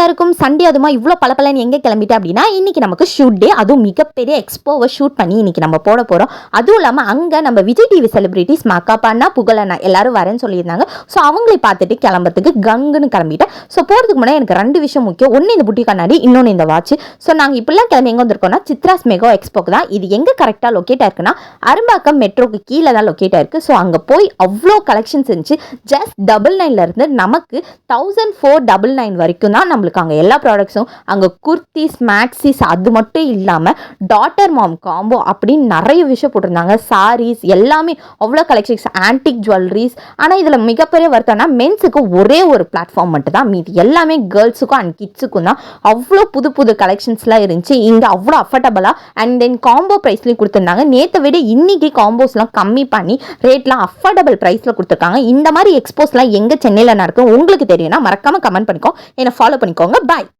எல்லாருக்கும் சண்டே அதுமா இவ்வளோ பளபளன்னு எங்கே கிளம்பிட்டேன் அப்படின்னா இன்னைக்கு நமக்கு ஷூட் டே, அதுவும் மிகப்பெரிய எக்ஸ்போவை ஷூட் பண்ணி இன்னைக்கு நம்ம போட போகிறோம். அதுவும் இல்லாமல் அங்கே நம்ம விஜய் டிவி செலிபிரிட்டிஸ் மக்காப்பாண்ணா புகழண்ணா எல்லாரும் வரேன்னு சொல்லியிருந்தாங்க. ஸோ அவங்களை பார்த்துட்டு கிளம்புறதுக்கு கங்குன்னு கிளம்பிட்டேன். ஸோ போகிறதுக்கு முன்னாடி எனக்கு 2 விஷயம் முக்கியம். ஒன்று இந்த புட்டி கண்ணாடி, இன்னொன்று இந்த வாட்ச். ஸோ நாங்கள் இப்படிலாம் கிளம்பி எங்கே வந்திருக்கோம்னா சித்ராஸ் மெகா எக்ஸ்போக்கு தான். இது எங்கே கரெக்டாக லொக்கேட் ஆயிருக்குன்னா அரும்பாக்கம் மெட்ரோக்கு கீழே தான் லொக்கேட் ஆயிருக்கு. ஸோ அங்கே போய் அவ்வளோ கலெக்ஷன்ஸ் இருந்துச்சு. ஜஸ்ட் 99 இருந்து நமக்கு 1499 வரைக்கும் தான் நம்மளுக்கு அங்கே எல்லா ப்ராடக்ட்ஸும். அங்கே குர்த்திஸ் மேக்ஸிஸ் அது மட்டும் இல்லாமல் டாட்டர் மாம் காம்போ அப்படின்னு நிறைய விஷயம் போட்டிருந்தாங்க. சாரீஸ் எல்லாமே அவ்வளோ கலெக்ஷன்ஸ், ஆன்டிக் ஜுவல்லரிஸ். ஆனால் இதில் மிகப்பெரிய வருத்தம்னா மென்ஸுக்கு ஒரே ஒரு பிளாட்ஃபார்ம் மட்டும் தான், மீதி எல்லாமே கேர்ள்ஸுக்கும் அண்ட் கிட்ஸுக்கும் தான். அவ்வளோ புது புது கலெக்ஷன்ஸ்லாம் இருந்துச்சு இங்கே, அவ்வளோ அஃபர்டபுளாக அண்ட் தென் காம்போ ப்ரைஸ்லேயும் கொடுத்துருந்தாங்க. நேற்றை விட இன்னைக்கு காம்போஸ்லாம் கம்மி பண்ணி ரேட்லாம் அஃபர்டபுள் ப்ரைஸில் கொடுத்துருக்காங்க. இந்த மாதிரி எக்ஸ்போஸ்லாம் எங்கே சென்னையில் நடக்கும் உங்களுக்கு தெரியும்னா மறக்காமல் கமெண்ட் பண்ணிக்கோ, என்னை ஃபாலோ பண்ணிக்கோங்க. பாய்.